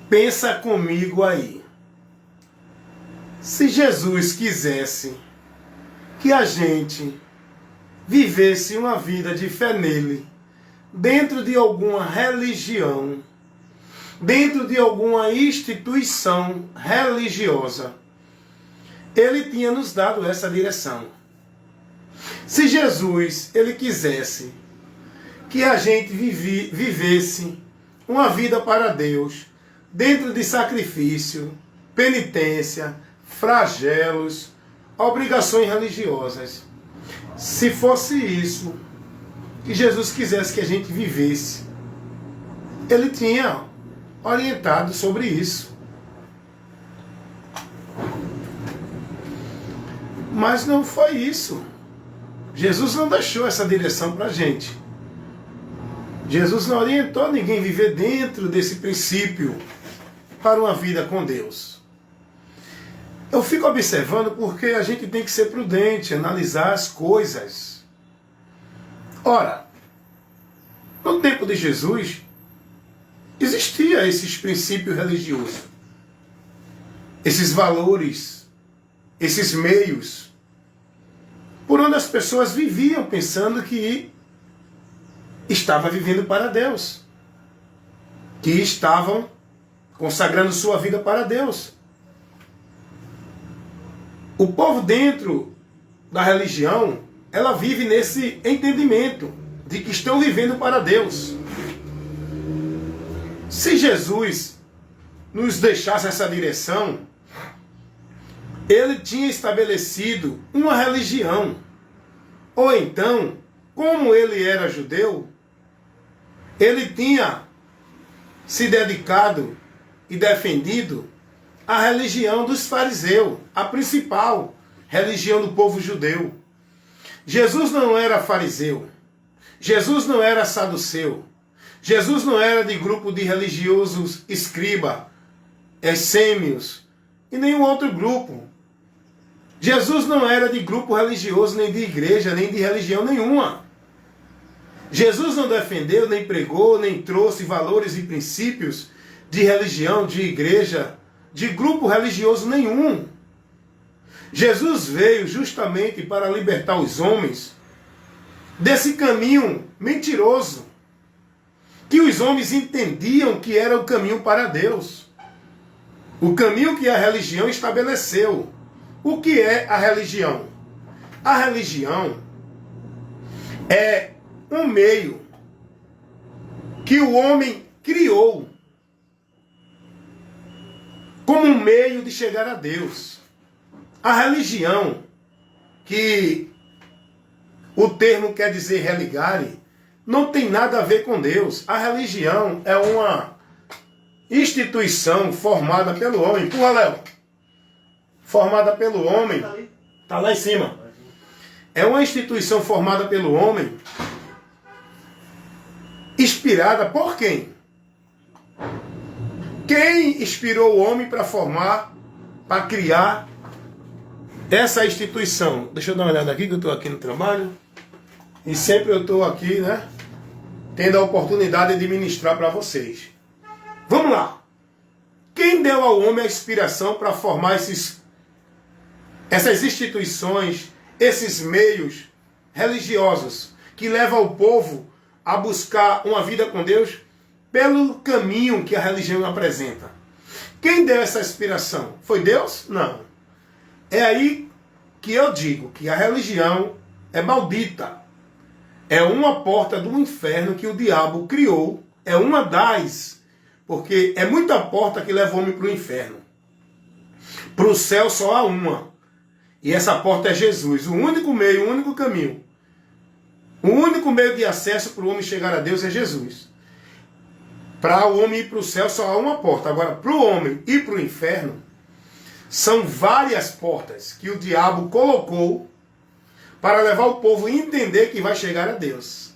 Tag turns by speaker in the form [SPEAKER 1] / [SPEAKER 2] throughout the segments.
[SPEAKER 1] Pensa comigo aí. Se Jesus quisesse que a gente vivesse uma vida de fé nele, dentro de alguma religião, dentro de alguma instituição religiosa, ele tinha nos dado essa direção. Se Jesus ele quisesse que a gente vivesse uma vida para Deus, dentro de sacrifício, penitência, flagelos, obrigações religiosas, se fosse isso que Jesus quisesse que a gente vivesse, ele tinha orientado sobre isso. Mas não foi isso. Jesus não deixou essa direção para a gente. Jesus não orientou ninguém a viver dentro desse princípio para uma vida com Deus. Eu fico observando porque a gente tem que ser prudente, analisar as coisas. Ora, no tempo de Jesus, existia esses princípios religiosos, esses valores, esses meios, por onde as pessoas viviam pensando que estava vivendo para Deus, que estavam consagrando sua vida para Deus. O povo dentro da religião, ela vive nesse entendimento de que estão vivendo para Deus. Se Jesus nos deixasse essa direção, ele tinha estabelecido uma religião. Ou então, como ele era judeu, ele tinha se dedicado e defendido a religião dos fariseus, a principal religião do povo judeu. Jesus não era fariseu, Jesus não era saduceu, Jesus não era de grupo de religiosos escriba, essêmios e nenhum outro grupo. Jesus não era de grupo religioso, nem de igreja, nem de religião nenhuma. Jesus não defendeu, nem pregou, nem trouxe valores e princípios de religião, de igreja, de grupo religioso nenhum. Jesus veio justamente para libertar os homens desse caminho mentiroso, que os homens entendiam que era o caminho para Deus, o caminho que a religião estabeleceu. O que é a religião? A religião é um meio que o homem criou como um meio de chegar a Deus. A religião, que o termo quer dizer religare, não tem nada a ver com Deus. A religião é uma instituição formada pelo homem. Empurra, Léo. Formada pelo homem. Está lá em cima. É uma instituição formada pelo homem, inspirada por quem? Quem inspirou o homem para formar, para criar essa instituição? Deixa eu dar uma olhada aqui, que eu estou aqui no trabalho. E sempre eu estou aqui, né? Tendo a oportunidade de ministrar para vocês. Vamos lá. Quem deu ao homem a inspiração para formar essas instituições, esses meios religiosos que levam o povo a buscar uma vida com Deus pelo caminho que a religião apresenta? Quem deu essa inspiração? Foi Deus? Não. É aí que eu digo que a religião é maldita. É uma porta do inferno que o diabo criou. É uma das. Porque é muita porta que leva o homem para o inferno. Para o céu só há uma. E essa porta é Jesus. O único meio, o único caminho. O único meio de acesso para o homem chegar a Deus é Jesus. Para o homem ir para o céu só há uma porta. Agora, para o homem ir para o inferno, são várias portas que o diabo colocou para levar o povo a entender que vai chegar a Deus.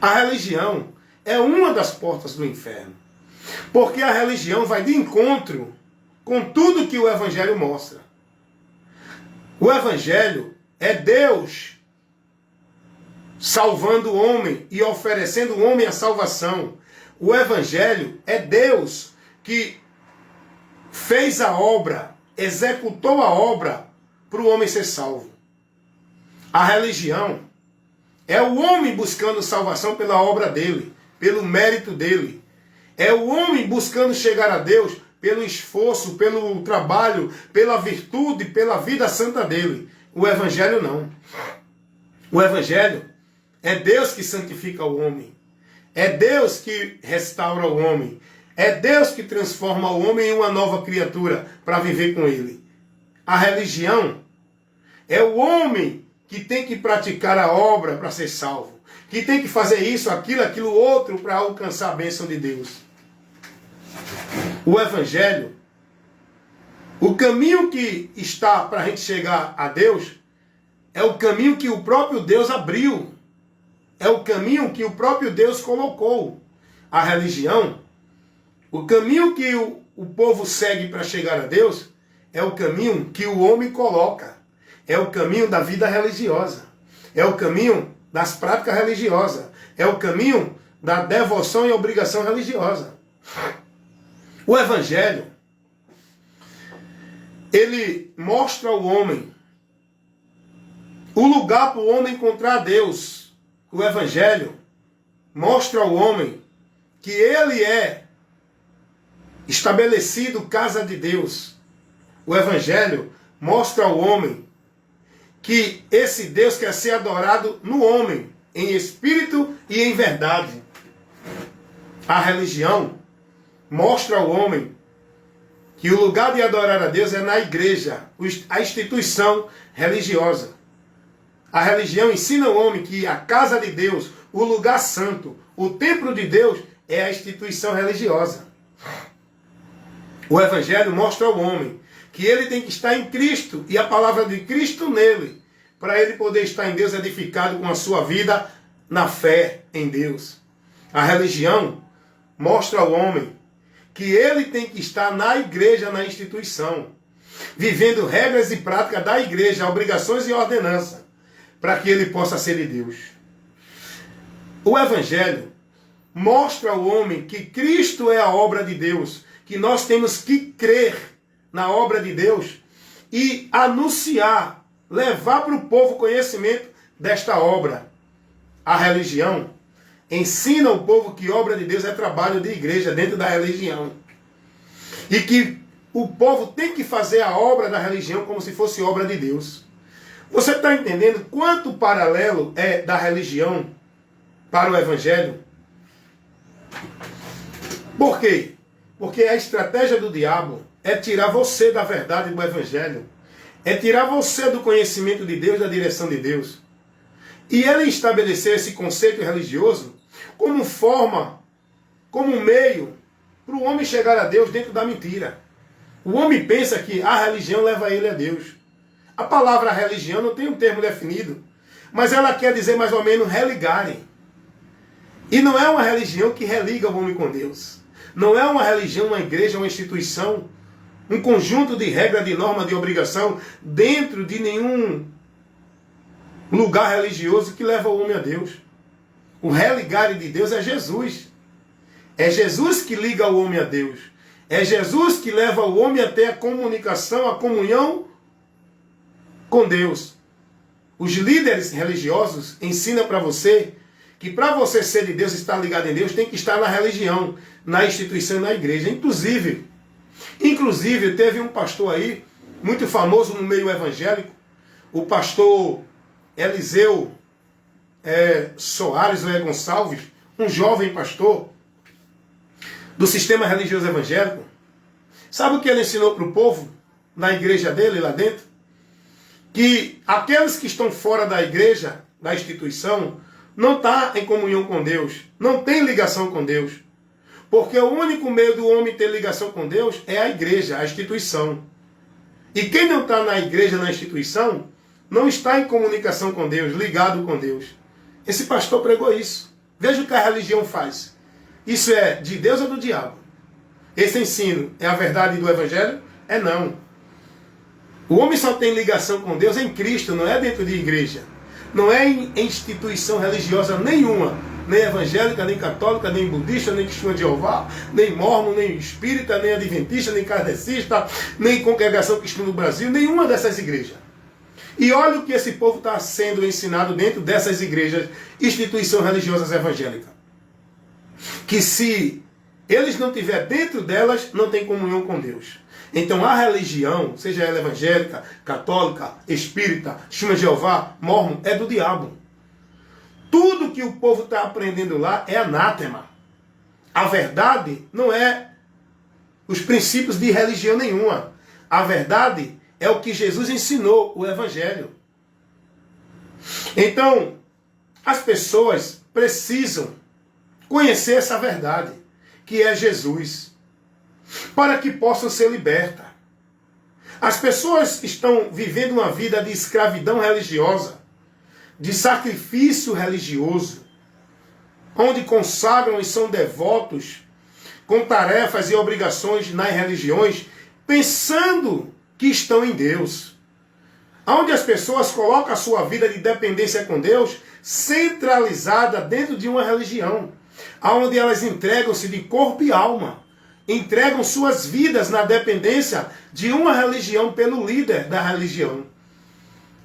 [SPEAKER 1] A religião é uma das portas do inferno. Porque a religião vai de encontro com tudo que o Evangelho mostra. O Evangelho é Deus salvando o homem e oferecendo o homem a salvação. O Evangelho é Deus que fez a obra, executou a obra para o homem ser salvo. A religião é o homem buscando salvação pela obra dele, pelo mérito dele. É o homem buscando chegar a Deus pelo esforço, pelo trabalho, pela virtude, pela vida santa dele. O Evangelho não. O Evangelho é Deus que santifica o homem. É Deus que restaura o homem. É Deus que transforma o homem em uma nova criatura para viver com ele. A religião é o homem que tem que praticar a obra para ser salvo. Que tem que fazer isso, aquilo outro para alcançar a bênção de Deus. O Evangelho, o caminho que está para a gente chegar a Deus, é o caminho que o próprio Deus abriu. É o caminho que o próprio Deus colocou. A religião, o caminho que o povo segue para chegar a Deus, é o caminho que o homem coloca. É o caminho da vida religiosa. É o caminho das práticas religiosas. É o caminho da devoção e obrigação religiosa. O Evangelho, ele mostra ao homem o lugar para o homem encontrar Deus. O Evangelho mostra ao homem que ele é estabelecido casa de Deus. O Evangelho mostra ao homem que esse Deus quer ser adorado no homem, em espírito e em verdade. A religião mostra ao homem que o lugar de adorar a Deus é na igreja, a instituição religiosa. A religião ensina ao homem que a casa de Deus, o lugar santo, o templo de Deus é a instituição religiosa. O Evangelho mostra ao homem que ele tem que estar em Cristo e a palavra de Cristo nele, para ele poder estar em Deus edificado com a sua vida na fé em Deus. A religião mostra ao homem que ele tem que estar na igreja, na instituição, vivendo regras e práticas da igreja, obrigações e ordenança, para que ele possa ser de Deus. O Evangelho mostra ao homem que Cristo é a obra de Deus, que nós temos que crer na obra de Deus e anunciar, levar para o povo conhecimento desta obra. A religião ensina o povo que obra de Deus é trabalho de igreja dentro da religião. E que o povo tem que fazer a obra da religião como se fosse obra de Deus. Você está entendendo quanto paralelo é da religião para o Evangelho? Por quê? Porque a estratégia do diabo é tirar você da verdade do Evangelho. É tirar você do conhecimento de Deus, da direção de Deus. E ele estabeleceu esse conceito religioso como forma, como meio para o homem chegar a Deus dentro da mentira. O homem pensa que a religião leva ele a Deus. A palavra religião não tem um termo definido, mas ela quer dizer mais ou menos religarem. E não é uma religião que religa o homem com Deus. Não é uma religião, uma igreja, uma instituição, um conjunto de regras, de normas, de obrigação dentro de nenhum lugar religioso que leva o homem a Deus. O religar de Deus é Jesus. É Jesus que liga o homem a Deus. É Jesus que leva o homem até a comunicação, a comunhão com Deus. Os líderes religiosos ensinam para você que para você ser de Deus, estar ligado em Deus, tem que estar na religião, na instituição e na igreja. Inclusive, teve um pastor aí, muito famoso no meio evangélico, o pastor Eliseu Soares Gonçalves, um jovem pastor do sistema religioso evangélico. Sabe o que ele ensinou para o povo, na igreja dele, lá dentro? Que aqueles que estão fora da igreja, da instituição, não estão em comunhão com Deus, não tem ligação com Deus. Porque o único meio do homem ter ligação com Deus é a igreja, a instituição. E quem não está na igreja, na instituição, não está em comunicação com Deus, ligado com Deus. Esse pastor pregou isso. Veja o que a religião faz. Isso é de Deus ou do diabo? Esse ensino é a verdade do Evangelho? É não. O homem só tem ligação com Deus em Cristo, não é dentro de igreja. Não é em instituição religiosa nenhuma nem evangélica, nem católica, nem budista, nem testemunha de Jeová, nem mormon, nem espírita, nem adventista, nem kardecista, nem congregação cristã no Brasil, nenhuma dessas igrejas. E olha o que esse povo está sendo ensinado dentro dessas igrejas, instituições religiosas evangélicas. Que se eles não estiverem dentro delas, não tem comunhão com Deus. Então a religião, seja ela evangélica, católica, espírita, testemunha de Jeová, mormon, é do diabo. Tudo que o povo está aprendendo lá é anátema. A verdade não é os princípios de religião nenhuma. A verdade é o que Jesus ensinou, o Evangelho. Então, as pessoas precisam conhecer essa verdade, que é Jesus, para que possam ser libertas. As pessoas estão vivendo uma vida de escravidão religiosa, de sacrifício religioso, onde consagram e são devotos com tarefas e obrigações nas religiões, pensando que estão em Deus. Onde as pessoas colocam a sua vida de dependência com Deus centralizada dentro de uma religião, onde elas entregam-se de corpo e alma, entregam suas vidas na dependência de uma religião pelo líder da religião,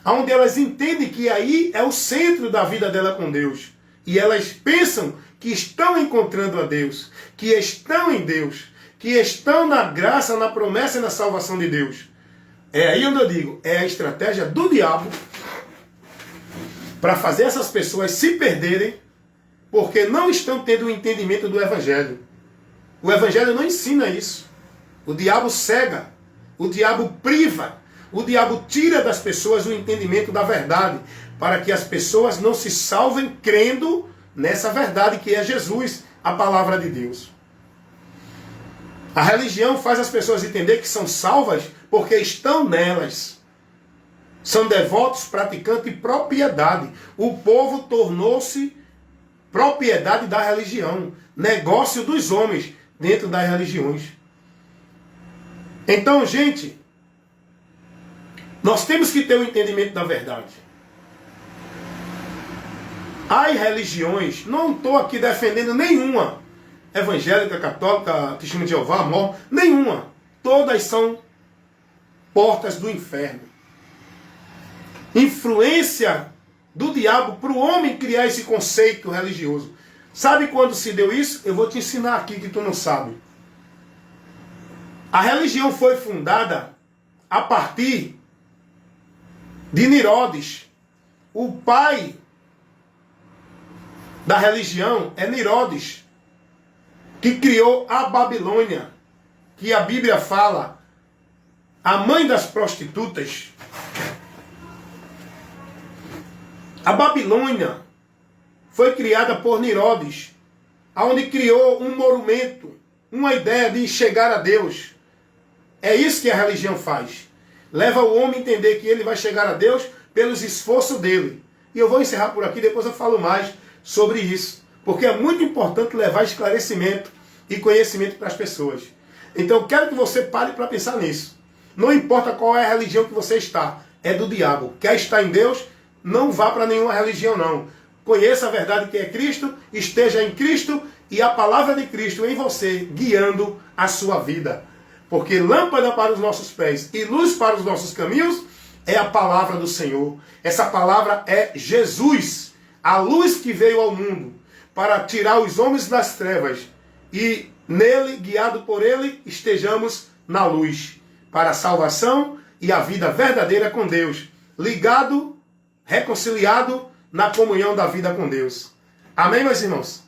[SPEAKER 1] onde elas entendem que aí é o centro da vida dela com Deus, e elas pensam que estão encontrando a Deus, que estão em Deus, que estão na graça, na promessa e na salvação de Deus. É aí onde eu digo, é a estratégia do diabo para fazer essas pessoas se perderem, porque não estão tendo o entendimento do Evangelho. O Evangelho não ensina isso. O diabo cega, o diabo priva, o diabo tira das pessoas o entendimento da verdade, para que as pessoas não se salvem crendo nessa verdade que é Jesus, a palavra de Deus. A religião faz as pessoas entender que são salvas porque estão nelas. São devotos, praticantes e propriedade. O povo tornou-se propriedade da religião, negócio dos homens dentro das religiões. Então, gente, nós temos que ter o entendimento da verdade. As religiões, não estou aqui defendendo nenhuma, evangélica, católica, testemunha de Jeová, mormon, nenhuma. Todas são portas do inferno. Influência do diabo para o homem criar esse conceito religioso. Sabe quando se deu isso? Eu vou te ensinar aqui que tu não sabe. A religião foi fundada a partir de Nirodes. O pai da religião é Nirodes, que criou a Babilônia, que a Bíblia fala, a mãe das prostitutas. A Babilônia foi criada por Nirodes, onde criou um monumento, uma ideia de chegar a Deus. É isso que a religião faz. Leva o homem a entender que ele vai chegar a Deus pelos esforços dele. E eu vou encerrar por aqui, depois eu falo mais sobre isso. Porque é muito importante levar esclarecimento e conhecimento para as pessoas. Então eu quero que você pare para pensar nisso. Não importa qual é a religião que você está, é do diabo. Quer estar em Deus, não vá para nenhuma religião não. Conheça a verdade que é Cristo, esteja em Cristo e a palavra de Cristo em você, guiando a sua vida. Porque lâmpada para os nossos pés e luz para os nossos caminhos é a palavra do Senhor. Essa palavra é Jesus, a luz que veio ao mundo para tirar os homens das trevas e nele, guiado por ele, estejamos na luz para a salvação e a vida verdadeira com Deus, ligado, reconciliado na comunhão da vida com Deus. Amém, meus irmãos?